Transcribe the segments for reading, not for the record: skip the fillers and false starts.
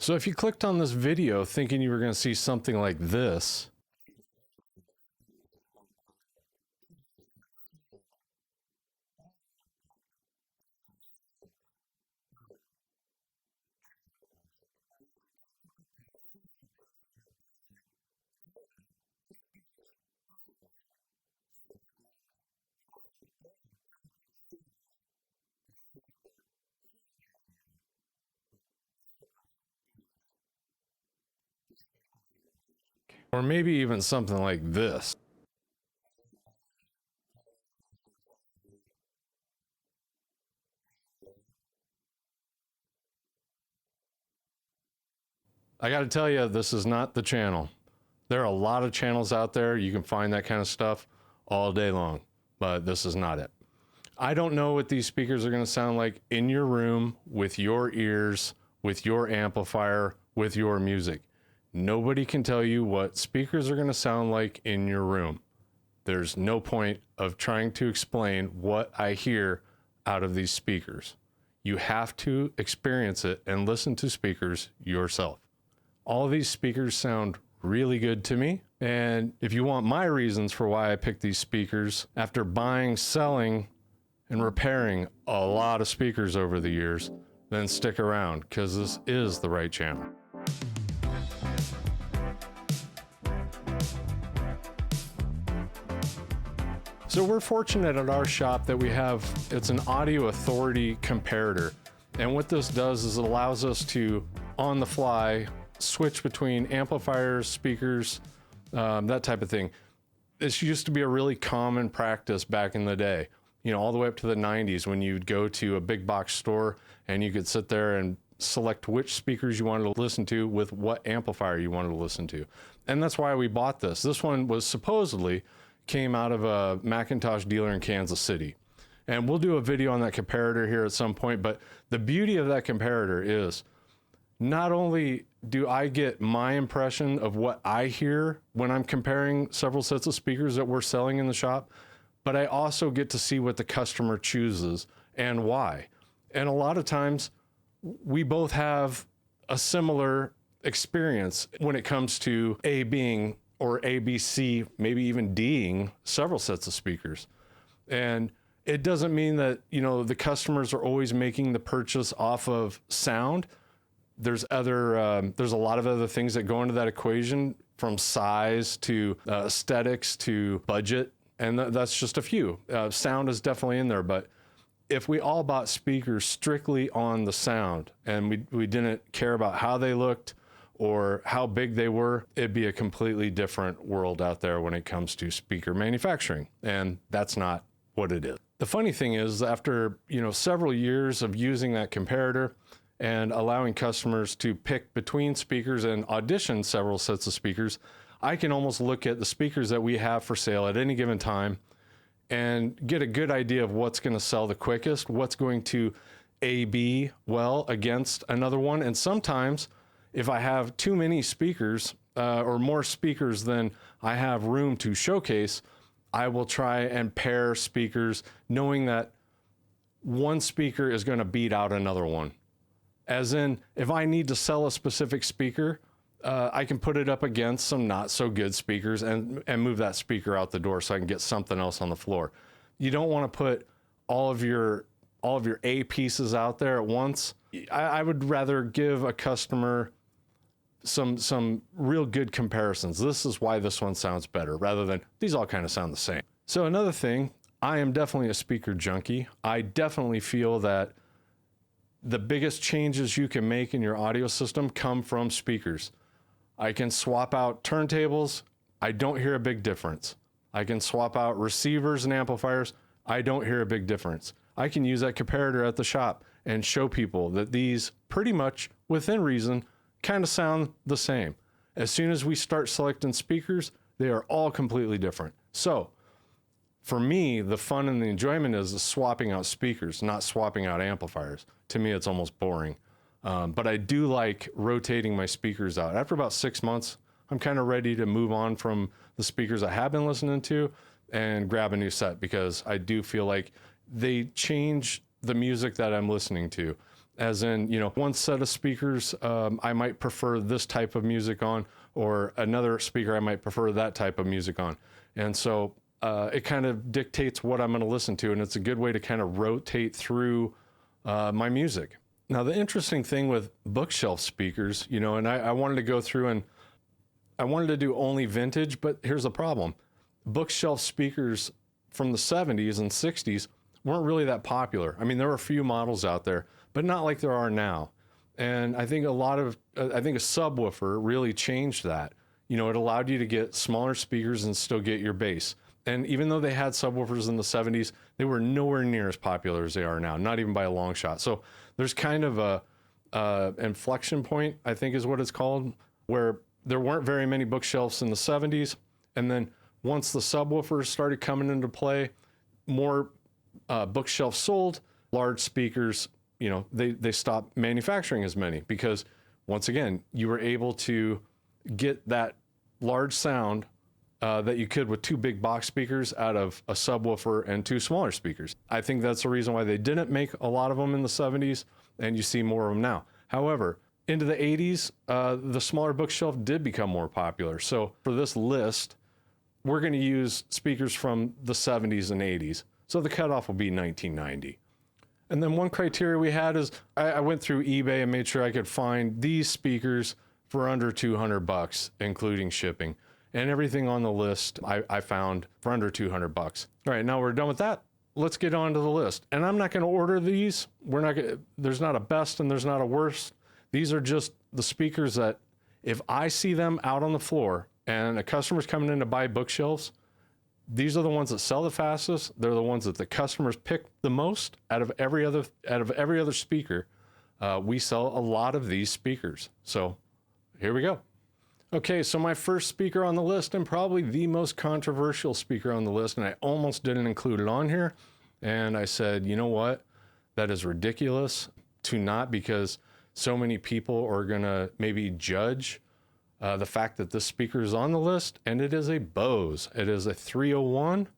So if you clicked on this video thinking you were going to see something like this, or maybe even something like this. I got to tell you, this is not the channel. There are a lot of channels out there. You can find that kind of stuff all day long, but this is not it. I don't know what these speakers are going to sound like in your room, with your ears, with your amplifier, with your music. Nobody can tell you what speakers are going to sound like in your room. There's no point of trying to explain what I hear out of these speakers. You have to experience it and listen to speakers yourself. All of these speakers sound really good to me. And if you want my reasons for why I picked these speakers, after buying, selling, and repairing a lot of speakers over the years, then stick around, because this is the right channel. So we're fortunate at our shop that we have, it's an audio authority comparator. And what this does is it allows us to, on the fly, switch between amplifiers, speakers, that type of thing. This used to be a really common practice back in the day, you know, all the way up to the 90s, when you'd go to a big box store and you could sit there and select which speakers you wanted to listen to with what amplifier you wanted to listen to. And that's why we bought this. This one was supposedly came out of a Macintosh dealer in Kansas City. And we'll do a video on that comparator here at some point, but the beauty of that comparator is not only do I get my impression of what I hear when I'm comparing several sets of speakers that we're selling in the shop, but I also get to see what the customer chooses and why. And a lot of times we both have a similar experience when it comes to A being, or A, B, C, maybe even D'ing several sets of speakers. And it doesn't mean that, you know, the customers are always making the purchase off of sound. There's a lot of other things that go into that equation, from size to aesthetics to budget. And that's just a few. Sound is definitely in there, but if we all bought speakers strictly on the sound and we didn't care about how they looked or how big they were, it'd be a completely different world out there when it comes to speaker manufacturing. And that's not what it is. The funny thing is, after, you know, several years of using that comparator and allowing customers to pick between speakers and audition several sets of speakers, I can almost look at the speakers that we have for sale at any given time and get a good idea of what's going to sell the quickest, what's going to A/B well against another one. And sometimes if I have too many speakers or more speakers than I have room to showcase, I will try and pair speakers knowing that one speaker is going to beat out another one. As in, if I need to sell a specific speaker, I can put it up against some not so good speakers and move that speaker out the door so I can get something else on the floor. You don't want to put all of your A pieces out there at once. I would rather give a customer some real good comparisons. This is why this one sounds better, rather than these all kind of sound the same. So another thing, I am definitely a speaker junkie. I definitely feel that the biggest changes you can make in your audio system come from speakers. I can swap out turntables. I don't hear a big difference. I can swap out receivers and amplifiers. I don't hear a big difference. I can use that comparator at the shop and show people that these, pretty much within reason, kind of sound the same. As soon as we start selecting speakers, they are all completely different. So for me, the fun and the enjoyment is swapping out speakers, not swapping out amplifiers. To me, it's almost boring. But I do like rotating my speakers out. After about 6 months, I'm kind of ready to move on from the speakers I have been listening to and grab a new set, because I do feel like they change the music that I'm listening to. as in, you know, one set of speakers I might prefer this type of music on, or another speaker I might prefer that type of music on. And so it kind of dictates what I'm going to listen to, and it's a good way to kind of rotate through my music. Now, the interesting thing with bookshelf speakers, you know, and I wanted to go through and I wanted to do only vintage, but here's the problem. Bookshelf speakers from the 70s and 60s weren't really that popular. I mean, there were a few models out there, but not like there are now. And I think I think a subwoofer really changed that. You know, it allowed you to get smaller speakers and still get your bass. And even though they had subwoofers in the 70s, they were nowhere near as popular as they are now, not even by a long shot. So there's kind of a inflection point, I think is what it's called, where there weren't very many bookshelves in the 70s. And then once the subwoofers started coming into play, more bookshelves sold, large speakers, you know, they stopped manufacturing as many because, once again, you were able to get that large sound that you could with two big box speakers out of a subwoofer and two smaller speakers. I think that's the reason why they didn't make a lot of them in the 70s, and you see more of them now. However, into the 80s, the smaller bookshelf did become more popular. So for this list, we're going to use speakers from the 70s and 80s. So the cutoff will be 1990. And then one criteria we had is I went through eBay and made sure I could find these speakers for under $200, including shipping. And everything on the list I found for under $200. All right, now we're done with that. Let's get on to the list. And I'm not going to order these. There's not a best and there's not a worst. These are just the speakers that if I see them out on the floor and a customer's coming in to buy bookshelves, these are the ones that sell the fastest. They're the ones that the customers pick the most out of every other speaker. We sell a lot of these speakers. So here we go. Okay, so my first speaker on the list, and probably the most controversial speaker on the list, and I almost didn't include it on here. And I said, you know what? That is ridiculous to not, because so many people are gonna maybe judge the fact that this speaker is on the list, and it is a Bose. It is a 301,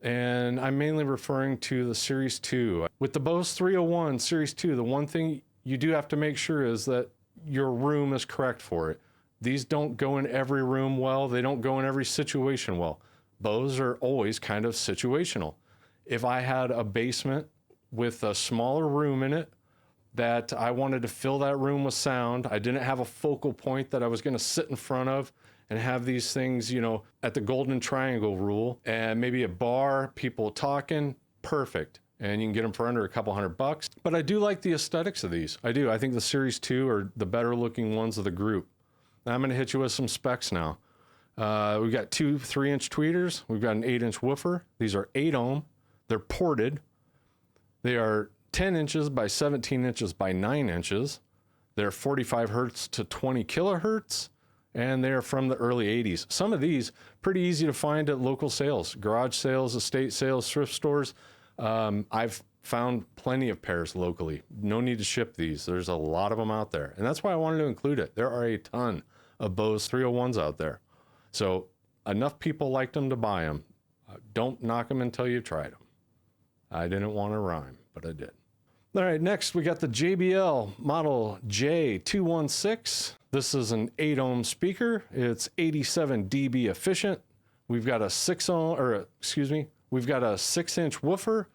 and I'm mainly referring to the Series 2. With the Bose 301 Series 2, the one thing you do have to make sure is that your room is correct for it. These don't go in every room well. They don't go in every situation well. Bose are always kind of situational. If I had a basement with a smaller room in it that I wanted to fill that room with sound, I didn't have a focal point that I was going to sit in front of and have these things, you know, at the golden triangle rule, and maybe a bar, people talking, perfect. And you can get them for under a couple $100. But I do like the aesthetics of these. I do. I think the Series 2 are the better looking ones of the group. Now I'm going to hit you with some specs now. We've got two 3-inch tweeters. We've got an 8-inch woofer. These are 8 ohm. They're ported. They are 10 inches by 17 inches by 9 inches. They're 45 hertz to 20 kilohertz, and they're from the early 80s. Some of these pretty easy to find at local sales, garage sales, estate sales, thrift stores. I've found plenty of pairs locally. No need to ship these. There's a lot of them out there. And that's why I wanted to include it. There are a ton of Bose 301s out there. So enough people liked them to buy them. Don't knock them until you've tried them. I didn't want to rhyme, but I did. All right, next we got the JBL Model J216. This is an 8 ohm speaker. It's 87 dB efficient. We've got a 6-inch woofer.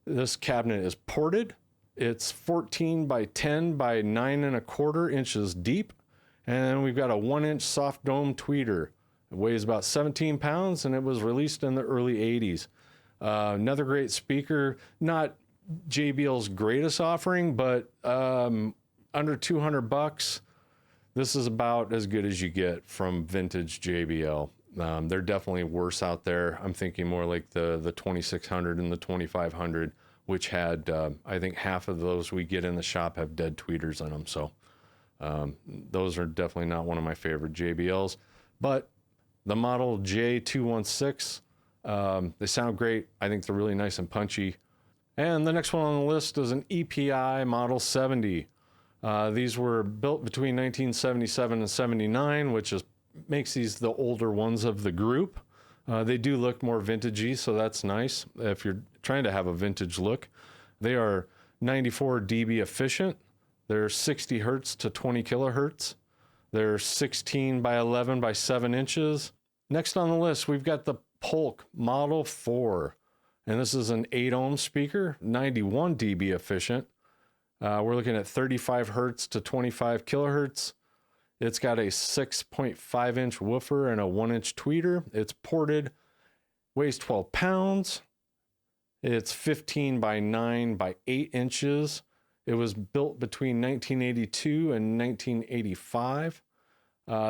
This cabinet is ported. It's 14 by 10 by 9¼ inches deep. And we've got a 1-inch soft dome tweeter. It weighs about 17 pounds, and it was released in the early 80s. Another great speaker, not JBL's greatest offering, but under $200. This is about as good as you get from vintage JBL. They're definitely worse out there. I'm thinking more like the 2600 and the 2500, which had, I think half of those we get in the shop have dead tweeters in them. So those are definitely not one of my favorite JBLs. But the Model J216, they sound great. I think they're really nice and punchy. And the next one on the list is an EPI Model 70. These were built between 1977 and 79, which makes these the older ones of the group. They do look more vintagey, so that's nice if you're trying to have a vintage look. They are 94 dB efficient. They're 60 hertz to 20 kilohertz. They're 16 by 11 by 7 inches. Next on the list, we've got the Polk Model 4. And this is an 8 ohm speaker, 91 dB efficient. We're looking at 35 hertz to 25 kilohertz. It's got a 6.5 inch woofer and a 1 inch tweeter. It's ported, weighs 12 pounds. It's 15 by 9 by 8 inches. It was built between 1982 and 1985.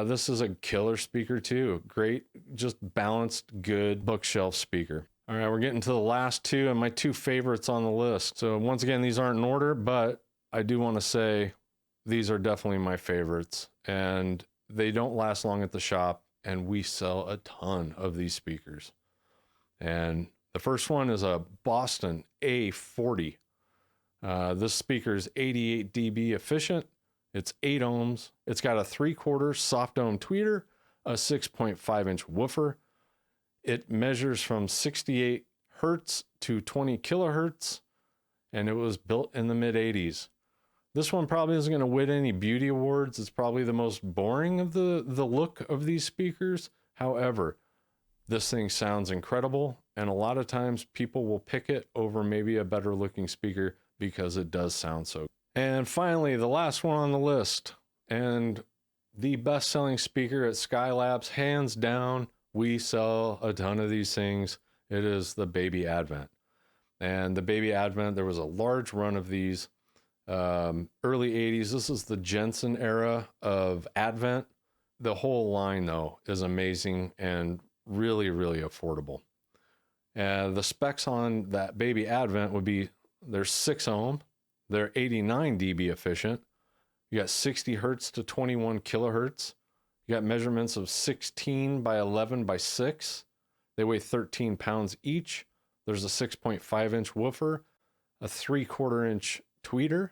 This is a killer speaker too. Great, just balanced, good bookshelf speaker. All right, we're getting to the last two and my two favorites on the list. So once again, these aren't in order, but I do want to say these are definitely my favorites, and they don't last long at the shop, and we sell a ton of these speakers. And the first one is a Boston A40. This speaker is 88 dB efficient. It's 8 ohms. It's got a 3/4 soft dome tweeter, a 6.5 inch woofer. It measures from 68 hertz to 20 kilohertz, and it was built in the mid 80s. This one probably isn't going to win any beauty awards. It's probably the most boring of the look of these speakers. However, this thing sounds incredible, and a lot of times people will pick it over maybe a better looking speaker because it does sound so good. And finally, the last one on the list, and the best selling speaker at Skylabs, hands down. We sell a ton of these things. It is the Baby Advent. And the Baby Advent, there was a large run of these. Early 80s. This is the Jensen era of Advent. The whole line, though, is amazing and really, really affordable. And the specs on that Baby Advent would be they're 6 ohm, they're 89 dB efficient. You got 60 hertz to 21 kilohertz. You got measurements of 16 by 11 by 6. They weigh 13 pounds each. There's a 6.5 inch woofer, a 3/4 inch tweeter,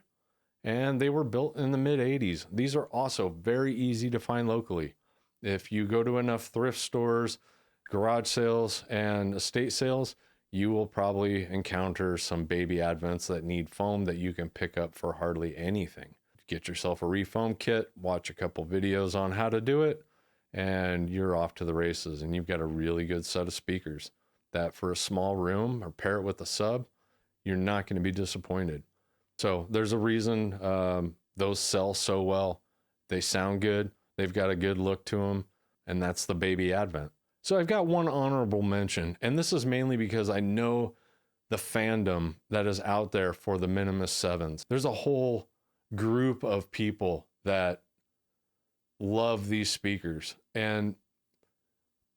and they were built in the mid 80s. These are also very easy to find locally. If you go to enough thrift stores, garage sales, and estate sales, you will probably encounter some Baby Advents that need foam that you can pick up for hardly anything. Get yourself a refoam kit, watch a couple videos on how to do it, and you're off to the races, and you've got a really good set of speakers that for a small room or pair it with a sub, you're not going to be disappointed. So there's a reason those sell so well. They sound good. They've got a good look to them, and that's the Baby Advent. So I've got one honorable mention, and this is mainly because I know the fandom that is out there for the Minimus 7s. There's a whole group of people that love these speakers, and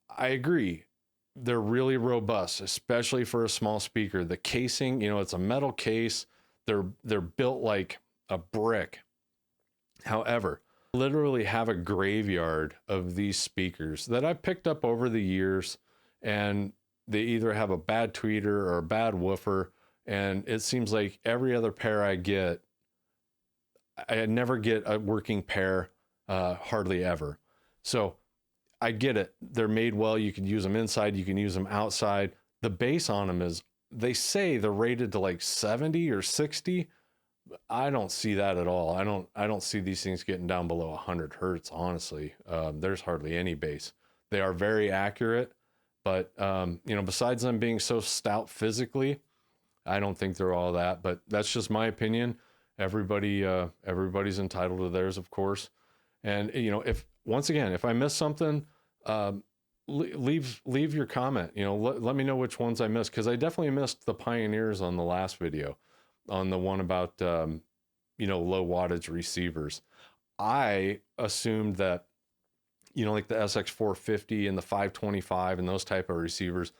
I agree. They're really robust, especially for a small speaker. The casing, you know, it's a metal case. They're built like a brick. However, literally have a graveyard of these speakers that I've picked up over the years, and they either have a bad tweeter or a bad woofer, and it seems like every other pair I get, I never get a working pair, hardly ever. So I get it. They're made well. You can use them inside. You can use them outside. The bass on them is, they say they're rated to like 70 or 60. I don't see that at all. I don't see these things getting down below 100 hertz, honestly. There's hardly any bass. They are very accurate, but you know, besides them being so stout physically, I don't think they're all that, but that's just my opinion. Everybody's entitled to theirs, of course. And you know, if once again, if I miss something, leave your comment. You know, let me know which ones I missed, because I definitely missed the Pioneers on the last video, on the one about you know, low wattage receivers. I assumed that, you know, like the SX450 and the 525 and those type of receivers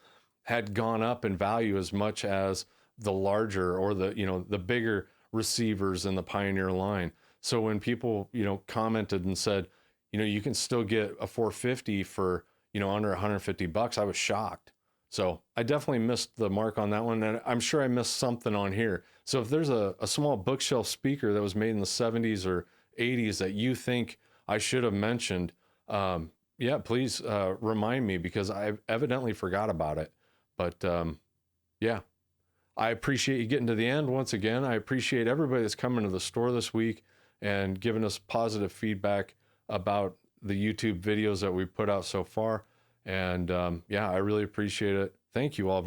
had gone up in value as much as the larger or the, you know, the bigger receivers in the Pioneer line. So when people, you know, commented and said, you know, you can still get a 450 for, you know, under 150 bucks, I was shocked. So I definitely missed the mark on that one, and I'm sure I missed something on here. So if there's a small bookshelf speaker that was made in the 70s or 80s that you think I should have mentioned, yeah, please remind me, because I evidently forgot about it. But yeah, I appreciate you getting to the end once again. I appreciate everybody that's coming to the store this week and giving us positive feedback about the YouTube videos that we put out so far. And yeah, I really appreciate it. Thank you all